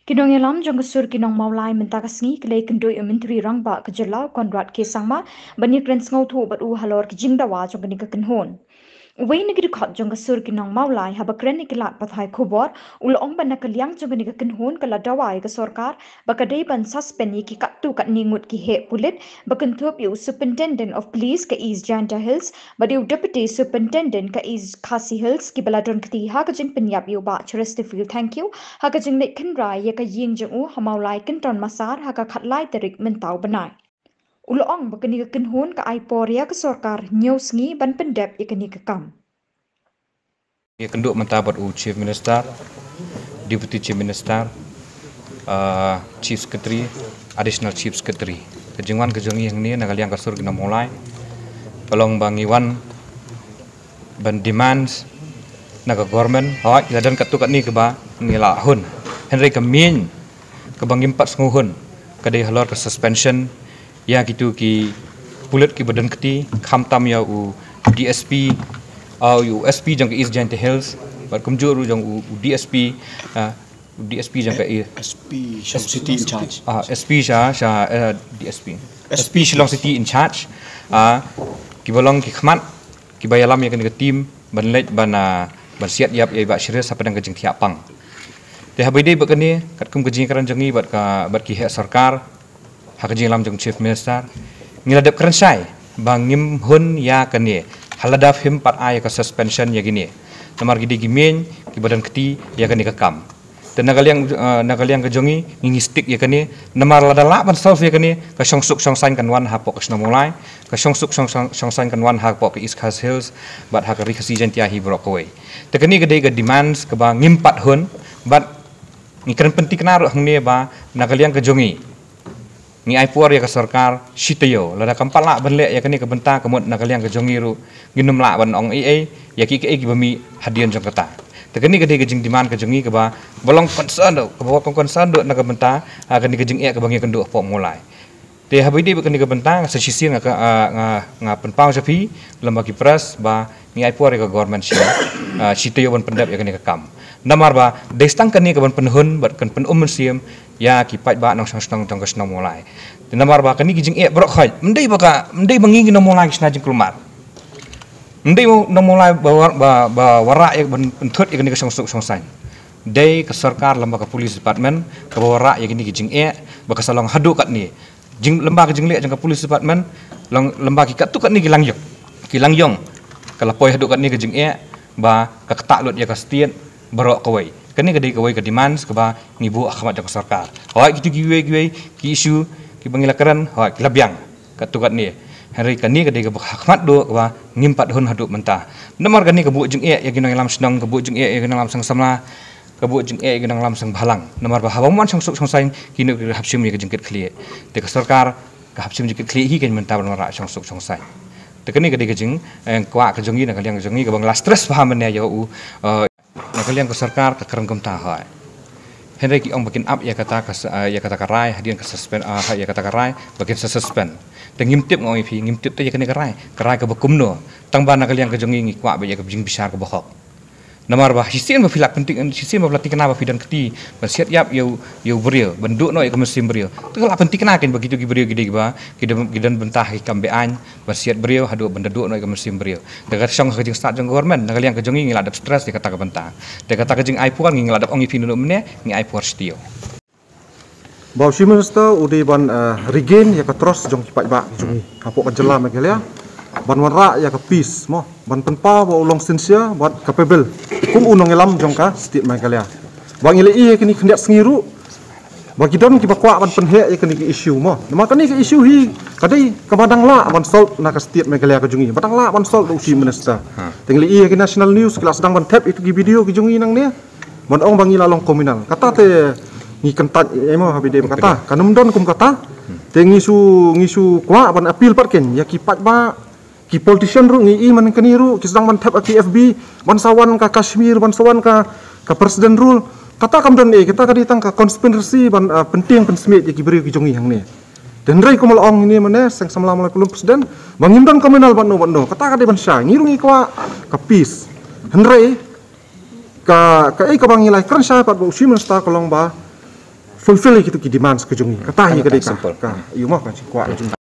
Kinong yalam jong kesur kinong maulai minta kasngi kelai kendoi menteri rangba kejelau Konrad ke sangma banyak rens ngau thu bat u halor kijing dawa jong kini kekenhon. Uwei negeri kot jong kesur kinong maulai haba keren ikilat pathai kubor ulong ban nakaliang jong kini kekenhon kala dawai ke sorkar bakadai ban suspend ki katu kat ningut ki he pulit bakentup yu superintendent of police ke East Janta Hills badiu deputy superintendent ke East Khasi Hills ki baladron keti ha kajing penyap yu ba Chesterfield thank you ha kajing nek kenra ya ka ying jong u hamaulai kenton masar ha ka khatlai terik mentau benai ulong bakani ka kenhon ka aipor ya ke sorkar nyousngi ban pendep ya kani ka kam ya kenduk mentabat Chief Minister, Deputy Chief Minister, Chief Secretary, Additional Chief Secretary. Kejengwan kejengi yang ni nak kalian kasur kena mulai. Pelong bangiwan ban demands nak government awak kita dan ketuk ni ke ba nila hun. Henry kemin ke bangim 4 nguhun kedai halor ke suspension ya gitu ki pulut ki badan keti khamtam ya u DSP USP jang ke East Janta Hills bar kumjuru jang DSP DSP jang ke SP Shillong City in charge SP DSP SP Shillong City in charge ki bolong ki khmat ki bayalam ya ke tim ban let ban siat yap ya ba shire sa padang kejing tiapang te habide bakani kat kum kejing karan jangi bat ki he sarkar ha kejing lam jang Chief Minister ngiladap karan sai bangim hun ya kani haladaf him pat ay ka suspension ya gini namar gidi gimen ki badan keti ya kani ka kam dan nagaliang kejongi ngingi stick ya kani namar ladala ban solve ya kani ka songsuk songsain kan wan hapok ka mulai ka songsuk songsain kan wan hapok ke East Khasi Hills bat ha ka rikasi jantia hi brokaway te kani gede ga demands ka ba ngimpat hun bat ngikran penting kenaru hangni ba nagaliang kejongi ni aipuar ya ke sarkar sitayo lada kampal la ban le ya kani ke benta kemut nakaliang ke jongiru ginum la ban ong ai ya ki ke bami hadian jong kata te kani gede gejing diman ke jongi ke ba bolong concern do ke bawa concern do nak benta kani gejing ke bangi kendu pok mulai te habidi be kani ke benta sesisi nga penpau sapi lembagi pres ba ni aipuar ya ke government sitayo ban pendap ya kani ke kam namar ba destang kani ke ban penhun bat kan pen siam ya kipat ba nang sang tong kesna mulai namar ba kani kijing brok khaj mendai bangi kena mulai kisna jing kelmar mendai no mulai ba wara ya ban penthut ya kani kesong songsan dai ke sarkar lembaga police department ke wara ya kani kijing ba kasalong hadu kat ni jing lembaga jing le jang ke police department lembaga kat tu kat ni kilang yong kalau poi hadu kat ni kijing ba ka ketak lut ya ka stian barok kawai kani gede kawai ke demands ke ba ngibu akhmat jang sarkar hawai gitu giwe ki isu ki bangilakaran hawai labyang katukat ni hari kani gede ke akhmat do ke ba ngimpat hun haduk mentah namar kani ke bu jeng ya ginang lam senang ke bu jeng ya ginang lam sang samla ke bu jeng ya ginang lam sang balang namar ba habaman sang suk sain kini hapsim ni ke jengket khlie te ke sarkar ke hapsim jengket khlie hi kan mentah banwara sang suk sain te kani gede ke jeng kwa ke jongi na kaliang jongi ke bang la stress paham ne ya u nakaliang ke sarkar ke kerang kum tahai Henry ki ong bakin up ya kata karai hadian ke suspend ya kata karai bakin suspend te ngimtip ngoi phi ngimtip te ya kene karai ke bakumno tangba nakaliang ke jongi ngi kwa ba ya ke jing bisar ke bohok namar ba hisin ba filak penting hisin ba pelatih kenapa fidan keti bersiap yap yo brio benduk no ya ke mesin brio tu lah penting kenakin begitu ki brio gede ba gidan bentah ki kambean bersiap brio hadu bendeduk no ya ke mesin brio dekat song ke jing start jeng government nakaliang ke jongi ngiladap stress di kata ke bentah de kata ke jing aipuan ngiladap ongi pinu mene ngi aipuar stio Bau Chief Minister udi ban regain ya ke terus jong kipat ba jongi kapok ke jelam ya ban wara ya ke peace mo ban penpa ba ulong sinsia buat capable kum unong elam jong ka stit magalia bang ile i kini khendak sengiru bagi don ki bakwa ban penhe ya kini ki issue mo nama kani ki issue hi kadai ke badang la ban sol na ka stit magalia ke jungi badang la ban sol do Chief Minister tengli i ki national news kelas sedang ban tap itu ki video ki jungi nang ne ban ong bangi lalong komunal kata te ngi kentat emo habide kata kanum don kum kata te ngisu kwa ban appeal patken ya ki pat ba ki politician ru ngi i man kani ru ki sedang man tap ki FB ban sawan ka Kashmir ban sawan ka presiden rule kata kam don kita kadi tang ka konspirasi ban penting pensmit ki beri ki jongi hang ni dan rai ko malong ini mane sang assalamualaikum presiden bangim don komunal ban no kata kadi ban sya ngi ru ngi kwa ka peace henrai ka bangilai kan sya pat bu Chief Minister kolong ba fulfill itu ki demands ke jungi. Kata hi Ano ka ka, deka. simple. Ka, iyo mo kan si kwa jungi.